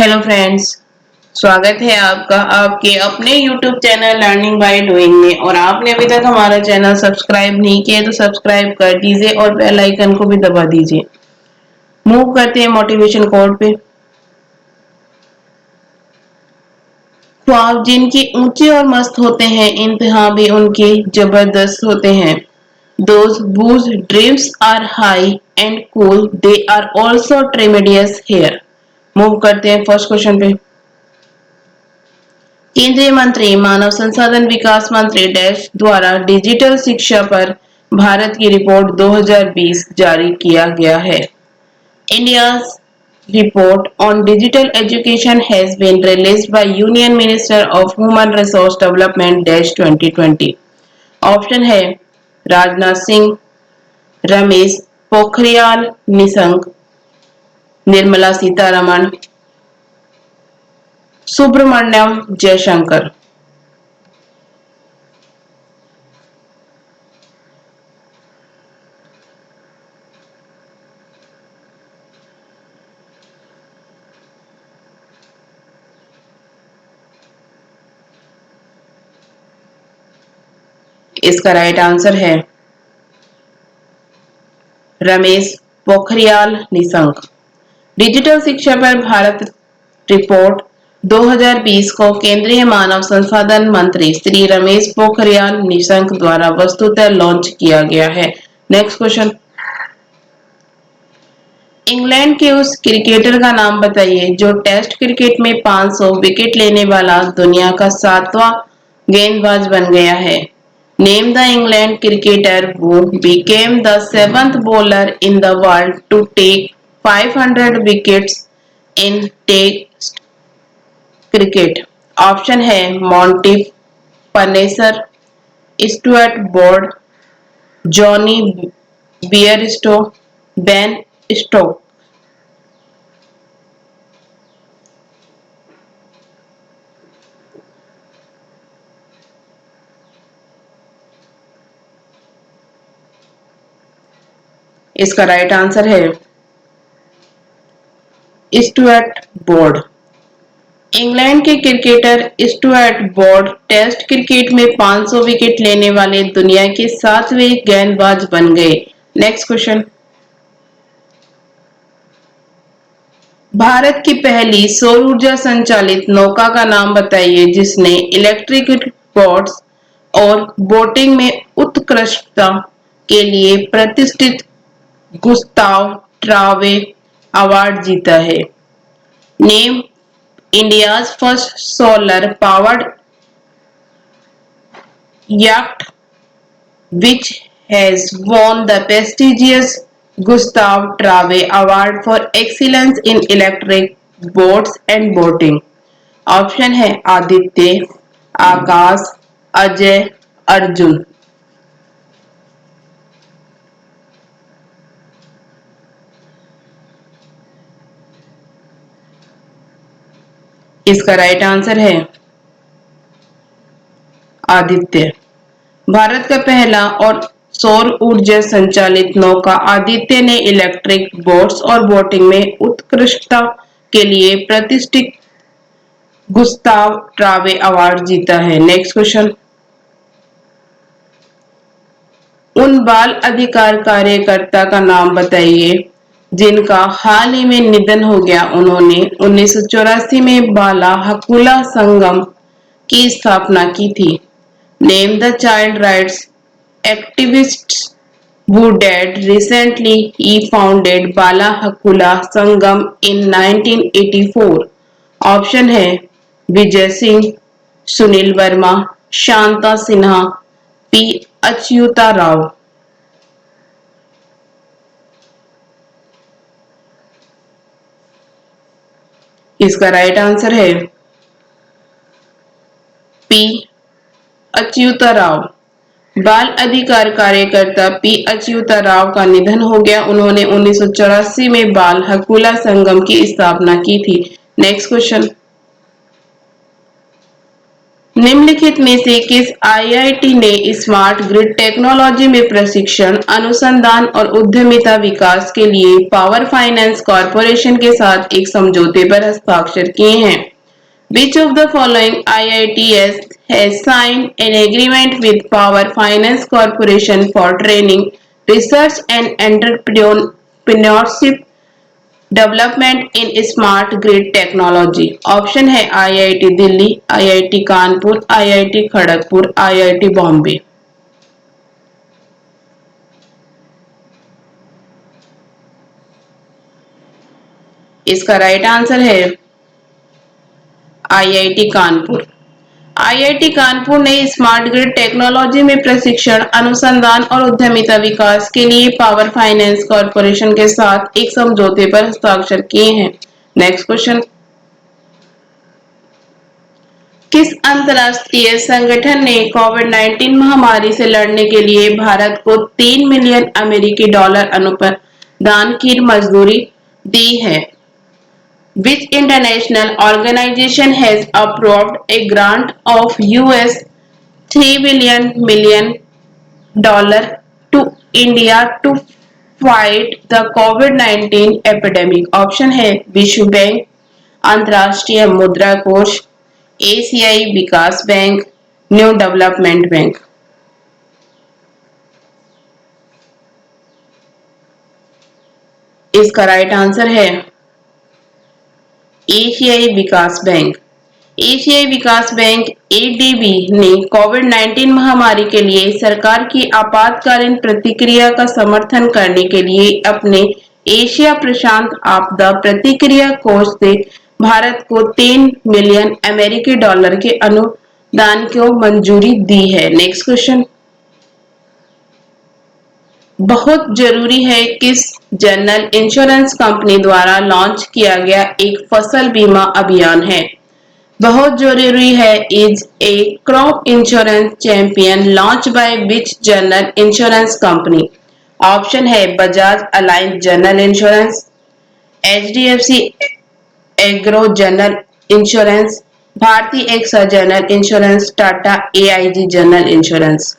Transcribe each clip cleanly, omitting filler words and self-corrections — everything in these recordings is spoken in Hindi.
हेलो फ्रेंड्स, स्वागत है आपका आपके अपने YouTube channel learning by doing में। और आपने अभी तक हमारा चैनल सब्सक्राइब नहीं किया तो सब्सक्राइब कर दीजिए और बेल आइकन को भी दबा दीजिए। मूव करते हैं मोटिवेशन कोड पे। ख्वाब जिनके ऊंचे और मस्त होते हैं, इम्तिहान भी उनके जबरदस्त होते हैं। Those whose dreams are high and cool, they are also tremendous here। Move करते हैं फर्स्ट क्वेश्चन पे। केंद्रीय मंत्री मानव संसाधन विकास मंत्री डैश द्वारा डिजिटल शिक्षा पर भारत की रिपोर्ट 2020 जारी किया गया है। India's report on digital education has been released by Union Minister of Human Resource Development dash 2020। Option है राजनाथ सिंह, रमेश पोखरियाल निशंक, निर्मला सीतारमण, सुब्रमण्यम जयशंकर। इसका राइट आंसर है रमेश पोखरियाल निशंक। डिजिटल शिक्षा पर भारत रिपोर्ट 2020 को केंद्रीय मानव संसाधन मंत्री श्री रमेश पोखरियाल निशंक द्वारा वस्तुतः लॉन्च किया गया है। Next question. इंग्लैंड के उस क्रिकेटर का नाम बताइए जो टेस्ट क्रिकेट में 500 विकेट लेने वाला दुनिया का 7वां गेंदबाज बन गया है। Name the England cricketer who became the 7th bowler in the world to take 500 wickets in Test cricket. Option है Monty Panesar, Stuart Broad, Jonny Bairstow, Ben Stokes. इसका राइट आंसर है स्टुअर्ट ब्रॉड। इंग्लैंड के cricketer Stuart Broad Test cricket में 500 विकेट लेने वाले दुनिया के 7वें गेंदबाज बन गए। Next question. भारत की पहली सौर ऊर्जा संचालित नौका का नाम बताइए जिसने इलेक्ट्रिक बोट्स और बोटिंग में उत्कृष्टता के लिए प्रतिष्ठित गुस्ताव ट्रावे अवार्ड जीता है। Name India's first solar powered yacht which has won the prestigious Gustav Trave Award for excellence in electric boats and boating। Option है आदित्य, आकाश, अजय, अर्जुन। इसका राइट आंसर है आदित्य। भारत का पहला और सौर ऊर्जा संचालित नौका आदित्य ने इलेक्ट्रिक बोट्स और बोटिंग में उत्कृष्टता के लिए प्रतिष्ठित गुस्ताव ट्रावे अवार्ड जीता है। Next question. उन बाल अधिकार कार्यकर्ता का नाम बताइए जिनका हाल ही में निधन हो गया। उन्होंने 1984 में बाला हकुला संगम की स्थापना की थी। Name the child rights activists who died recently he founded Bala Hakula Sangam in 1984। Option है विजय सिंह, सुनील वर्मा, शांता सिन्हा, पी अच्युता राव। इसका राइट आंसर है पी अच्युता राव। बाल अधिकार कार्यकर्ता पी अच्युता राव का निधन हो गया। उन्होंने 1984 में बाल हकुला संगम की स्थापना की थी। Next question. निम्नलिखित में से किस आईआईटी ने स्मार्ट ग्रिड टेक्नोलॉजी में प्रशिक्षण, अनुसंधान और उद्यमिता विकास के लिए पावर फाइनेंस कॉरपोरेशन के साथ एक समझौते पर हस्ताक्षर किए हैं? Which of the following IITs has signed an agreement with Power Finance Corporation for training, research and entrepreneurship development in smart grid technology? Option है IIT Delhi, IIT Kanpur, IIT Kharagpur, IIT Bombay. इसका राइट आंसर है आईआईटी कानपुर। आईआईटी कानपुर ने स्मार्ट ग्रिड टेक्नोलॉजी में प्रशिक्षण, अनुसंधान और उद्यमिता विकास के लिए पावर फाइनेंस कॉरपोरेशन के साथ एक समझौते पर हस्ताक्षर किए हैं। नेक्स्ट क्वेश्चन, किस अंतरराष्ट्रीय संगठन ने कोविड-19 महामारी से लड़ने के लिए भारत को 3 मिलियन अमेरिकी डॉलर अनुदान की मंजूरी दी है? Which international organization has approved a grant of US $3 billion to India to fight the COVID-19 epidemic? Option है विश्व बैंक, अंतर्राष्ट्रीय मुद्रा कोष, एशियाई विकास बैंक, न्यू डेवलपमेंट बैंक। इसका राइट आंसर है एशियाई विकास बैंक। एशियाई विकास बैंक एडीबी ने कोविड-19 महामारी के लिए सरकार की आपातकालीन प्रतिक्रिया का समर्थन करने के लिए अपने एशिया प्रशांत आपदा प्रतिक्रिया कोष से भारत को 3 मिलियन अमेरिकी डॉलर के अनुदान को मंजूरी दी है। नेक्स्ट क्वेश्चन, बहुत जरूरी है किस जनरल इंश्योरेंस कंपनी द्वारा लॉन्च किया गया एक फसल बीमा अभियान है? बहुत जरूरी है is a crop insurance champion launch by which general insurance company? Option है Bajaj Allianz general insurance, HDFC agro general insurance, Bharti AXA general insurance, Tata AIG general insurance.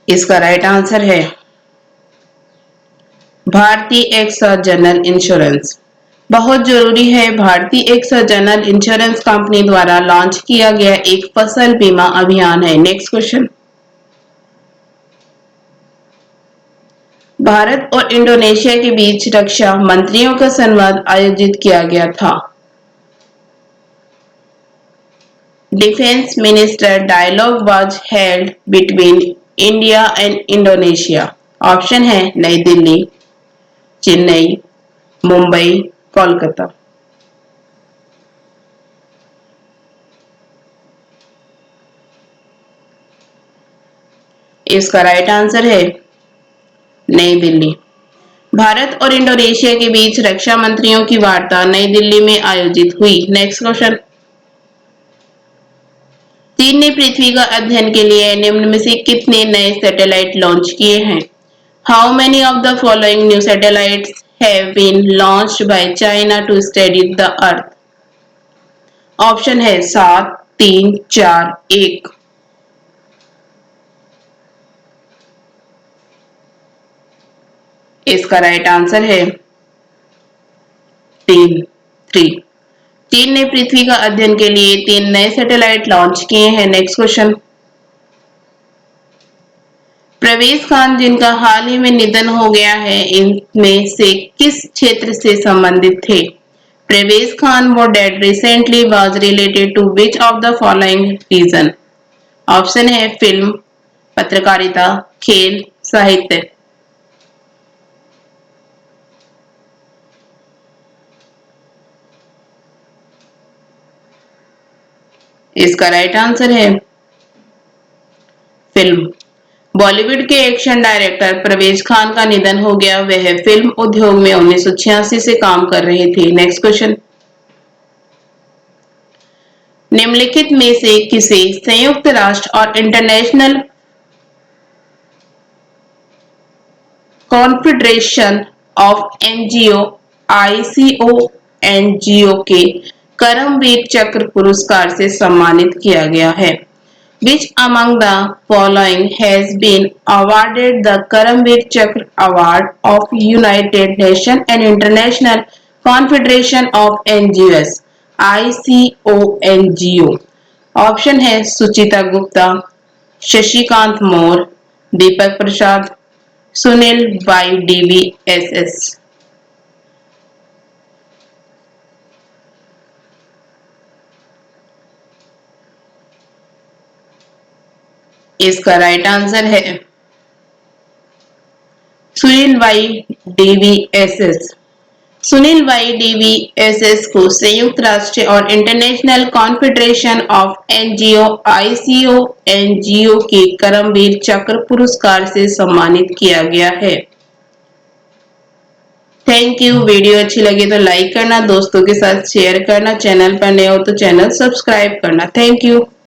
इसका राइट आंसर है भारतीय एक्सा जनरल इंश्योरेंस। बहुत जरूरी है भारतीय एक्सा जनरल इंश्योरेंस कंपनी द्वारा लॉन्च किया गया एक फसल बीमा अभियान है। नेक्स्ट क्वेश्चन, भारत और इंडोनेशिया के बीच रक्षा मंत्रियों का संवाद आयोजित किया गया था। Defence minister dialogue was held between India and Indonesia. Option है नई दिल्ली, चेन्नई, मुंबई, कोलकाता। इसका राइट आंसर है नई दिल्ली। भारत और इंडोनेशिया के बीच रक्षा मंत्रियों की वार्ता नई दिल्ली में आयोजित हुई। नेक्स्ट क्वेश्चन, चीन ने पृथ्वी का अध्ययन के लिए निम्न में से कितने नए सैटेलाइट लॉन्च किए हैं? How many of the following new satellites have been launched by China to study the earth? Option है 7, 3, 4, 1। इसका राइट आंसर है 3। चीन ने पृथ्वी का अध्ययन के लिए 3 नए सैटेलाइट लॉन्च किए हैं। नेक्स्ट क्वेश्चन, परवेज खान जिनका हाल ही में निधन हो गया है इनमें से किस क्षेत्र से संबंधित थे? परवेज खान वो dead recently was related to which of the following region? Option है फिल्म, पत्रकारिता, खेल, साहित्य। इसका राइट आंसर है फिल्म। बॉलीवुड के एक्शन डायरेक्टर परवेज खान का निधन हो गया। वह फिल्म उद्योग में 1986 से काम कर रहे थे। नेक्स्ट क्वेश्चन, निम्नलिखित में से किसे संयुक्त राष्ट्र और international confederation of NGO ICO NGO के करमवीर चक्र पुरस्कार से सम्मानित किया गया है? Which among the following has been awarded the Karamveer Chakra Award of United Nations and International Confederation of NGOs ICONGO? Option है सुचिता गुप्ता, शशिकांत मौर्य, दीपक प्रसाद, सुनील बाई DVSS। इसका राइट आंसर है Sunil Y DVSS। Sunil Y DVSS को संयुक्त राष्ट्र और international confederation of NGO ICO NGO के करमवीर चक्र पुरस्कार से सम्मानित किया गया है। Thank you. वीडियो अच्छी लगी तो लाइक करना, दोस्तों के साथ शेयर करना, चैनल पर नए हो तो चैनल सब्सक्राइब करना। Thank you.